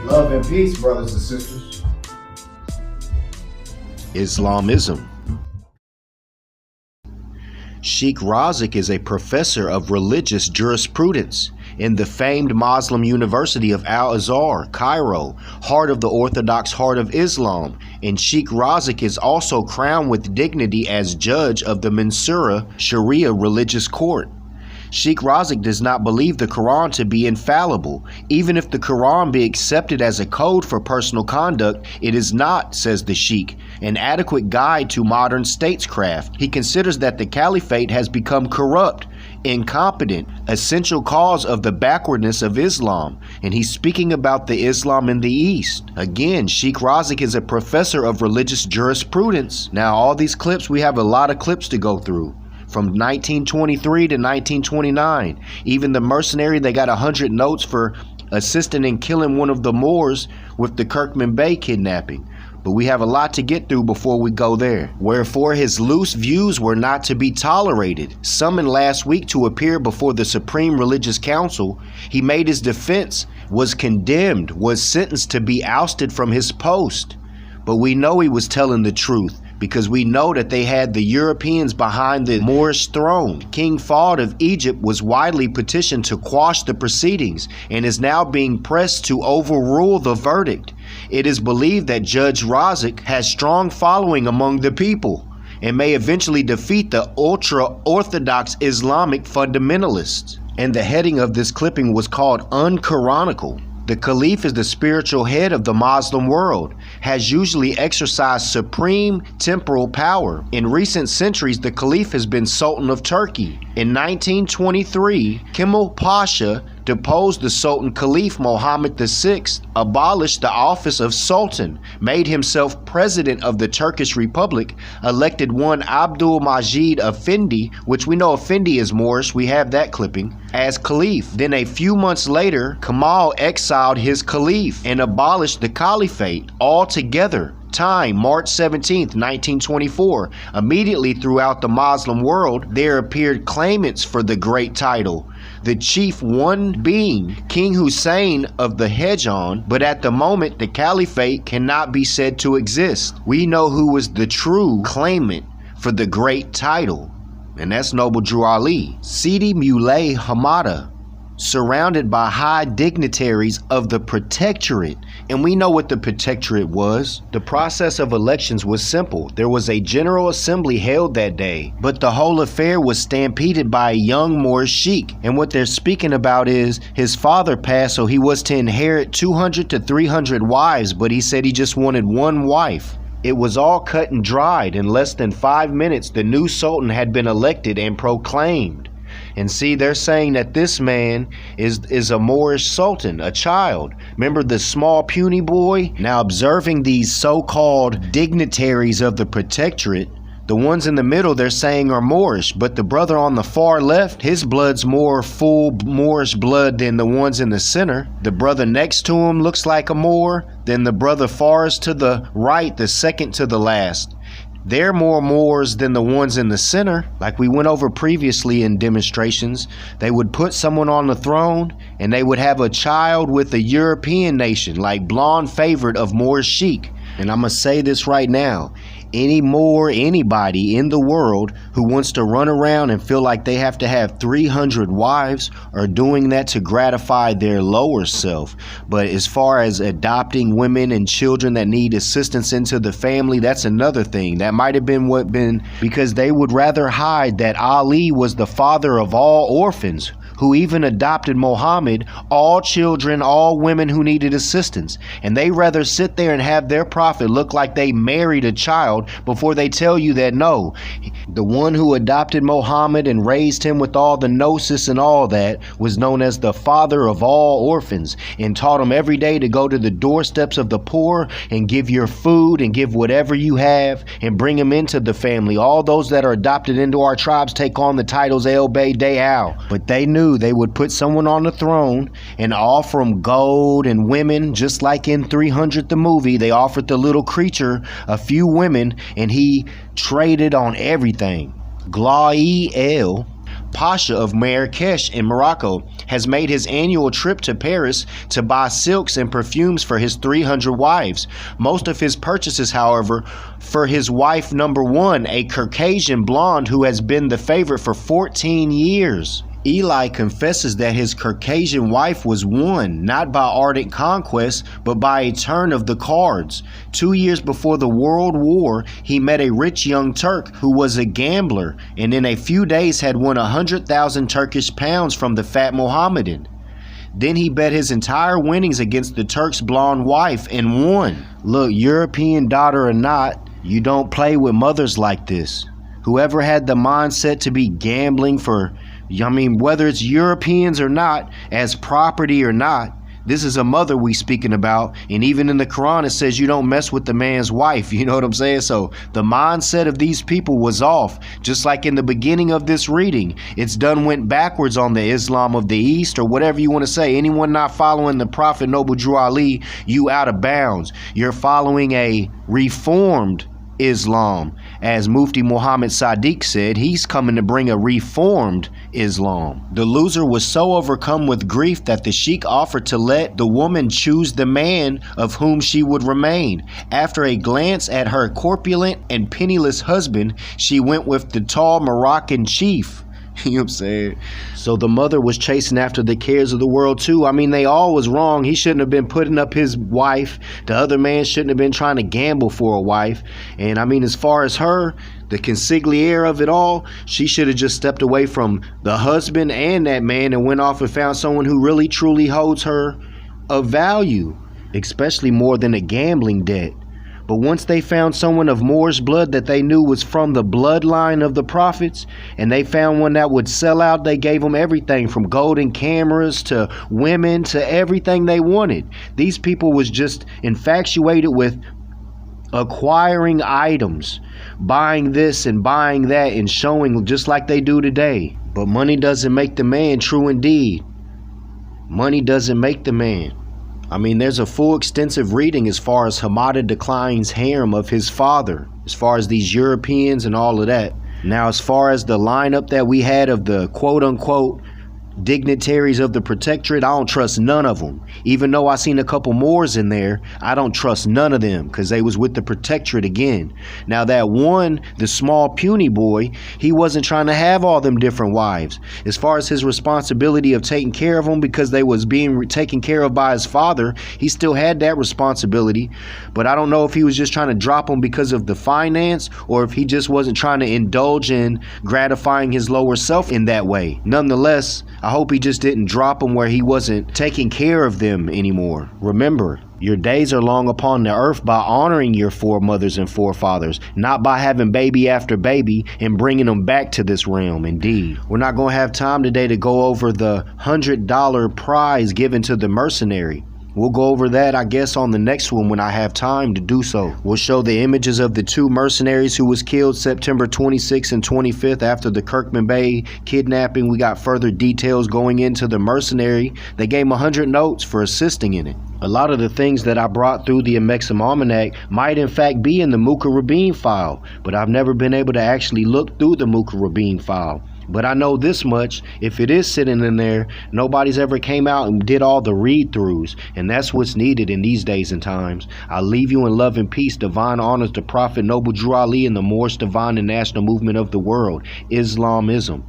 Love and peace, brothers and sisters. Islamism. Sheikh Razik is a professor of religious jurisprudence in the famed Muslim University of Al-Azhar, Cairo, heart of the Orthodox heart of Islam, and Sheikh Razik is also crowned with dignity as judge of the Mansura Sharia religious court. Sheikh Razik does not believe the Quran to be infallible. Even if the Quran be accepted as a code for personal conduct, it is not, says the Sheikh, an adequate guide to modern statescraft. He considers that the caliphate has become corrupt, incompetent, essential cause of the backwardness of Islam, and he's speaking about the Islam in the East. Again, Sheikh Razik is a professor of religious jurisprudence. Now, all these clips, we have a lot of clips to go through. From 1923 to 1929. Even the mercenary, they got 100 notes for assisting in killing one of the Moors with the Kirkman Bay kidnapping. But we have a lot to get through before we go there. Wherefore his loose views were not to be tolerated. Summoned last week to appear before the Supreme Religious Council, he made his defense, was condemned, was sentenced to be ousted from his post. But we know he was telling the truth, because we know that they had the Europeans behind the Moorish throne. King Fahd of Egypt was widely petitioned to quash the proceedings and is now being pressed to overrule the verdict. It is believed that Judge Razik has strong following among the people and may eventually defeat the ultra-Orthodox Islamic fundamentalists. And the heading of this clipping was called UnKoranical. The Caliph is the spiritual head of the Muslim world, has usually exercised supreme temporal power. In recent centuries, the Caliph has been Sultan of Turkey. In 1923, Kemal Pasha deposed the Sultan Caliph Mohammed VI, abolished the office of Sultan, made himself president of the Turkish Republic, elected one Abdul Majid Effendi, which we know Effendi is Moorish, we have that clipping, as Caliph. Then a few months later, Kemal exiled his Caliph and abolished the Caliphate altogether. Time, March 17, 1924. Immediately throughout the Muslim world, there appeared claimants for the great title. The chief one being King Hussein of the Hejan, but at the moment the caliphate cannot be said to exist. We know who was the true claimant for the great title, and that's Noble Drew Ali, Sidi Muley Hamada, surrounded by high dignitaries of the protectorate. And we know what the protectorate was. The process of elections was simple. There was a general assembly held that day, but the whole affair was stampeded by a young Moorish Sheik. And what they're speaking about is his father passed, so he was to inherit 200 to 300 wives, but he said he just wanted one wife. It was all cut and dried. In less than 5 minutes, the new sultan had been elected and proclaimed. And see, they're saying that this man is a Moorish sultan, a child. Remember the small puny boy? Now observing these so-called dignitaries of the protectorate, the ones in the middle they're saying are Moorish, but the brother on the far left, his blood's more full Moorish blood than the ones in the center. The brother next to him looks like a Moor, then the brother farthest to the right, the second to the last. They're more Moors than the ones in the center. Like we went over previously in demonstrations, they would put someone on the throne and they would have a child with a European nation, like blonde favorite of Moorish Sheik. And I'm gonna say this right now, anybody in the world who wants to run around and feel like they have to have 300 wives are doing that to gratify their lower self. But as far as adopting women and children that need assistance into the family, that's another thing. That might have been because they would rather hide that Ali was the father of all orphans, who even adopted Muhammad, all children, all women who needed assistance. And they rather sit there and have their prophet look like they married a child before they tell you that no, the one who adopted Muhammad and raised him with all the gnosis and all that was known as the father of all orphans and taught him every day to go to the doorsteps of the poor and give your food and give whatever you have and bring them into the family. All those that are adopted into our tribes take on the titles El Bey Day Al. But they knew they would put someone on the throne and offer them gold and women, just like in 300 the movie. They offered the little creature a few women and he traded on everything. Glaoui Pasha of Marrakesh in Morocco, has made his annual trip to Paris to buy silks and perfumes for his 300 wives. Most of his purchases, however, for his wife number 1, a Caucasian blonde who has been the favorite for 14 years. Eli confesses that his Caucasian wife was won not by ardent conquest, but by a turn of the cards. 2 years before the World War, he met a rich young Turk who was a gambler, and in a few days had won 100,000 Turkish pounds from the fat Mohammedan. Then he bet his entire winnings against the Turk's blonde wife and won. Look, European daughter or not, you don't play with mothers like this. Whoever had the mindset to be gambling for, whether it's Europeans or not, as property or not, this is a mother we speaking about. And even in the Quran, it says you don't mess with the man's wife. You know what I'm saying? So the mindset of these people was off. Just like in the beginning of this reading, it's went backwards on the Islam of the East, or whatever you want to say. Anyone not following the Prophet Noble Drew Ali, you out of bounds. You're following a reformed Islam. As Mufti Muhammad Sadiq said, he's coming to bring a reformed Islam. The loser was so overcome with grief that the sheik offered to let the woman choose the man of whom she would remain. After a glance at her corpulent and penniless husband, she went with the tall Moroccan chief. You know what I'm saying? So the mother was chasing after the cares of the world too. They all was wrong. He shouldn't have been putting up his wife. The other man shouldn't have been trying to gamble for a wife. And as far as her, the consigliere of it all, she should have just stepped away from the husband and that man and went off and found someone who really truly holds her of value, especially more than a gambling debt. But once they found someone of Moorish blood that they knew was from the bloodline of the prophets, and they found one that would sell out, they gave them everything from golden cameras to women to everything they wanted. These people was just infatuated with acquiring items, buying this and buying that and showing, just like they do today. But money doesn't make the man, true indeed. Money doesn't make the man. There's a full extensive reading as far as Hamada declines harem of his father, as far as these Europeans and all of that. Now, as far as the lineup that we had of the quote-unquote dignitaries of the protectorate, I don't trust none of them. Even though I seen a couple Moors in there, I don't trust none of them because they was with the protectorate again. Now that one, the small puny boy, he wasn't trying to have all them different wives. As far as his responsibility of taking care of them because they was being taken care of by his father, he still had that responsibility. But I don't know if he was just trying to drop them because of the finance or if he just wasn't trying to indulge in gratifying his lower self in that way. Nonetheless, I hope he just didn't drop them where he wasn't taking care of them anymore. Remember, your days are long upon the earth by honoring your foremothers and forefathers, not by having baby after baby and bringing them back to this realm. Indeed, we're not going to have time today to go over the $100 prize given to the mercenary. We'll go over that, I guess, on the next one when I have time to do so. We'll show the images of the 2 mercenaries who was killed September 26th and 25th after the Kirkman Bay kidnapping. We got further details going into the mercenary. They gave him 100 notes for assisting in it. A lot of the things that I brought through the Amexim Almanac might in fact be in the Mukarrabin file, but I've never been able to actually look through the Mukarrabin file. But I know this much, if it is sitting in there, nobody's ever came out and did all the read-throughs, and that's what's needed in these days and times. I leave you in love and peace. Divine honors to Prophet Noble Drew Ali and the Moorish divine and national movement of the world, Islamism.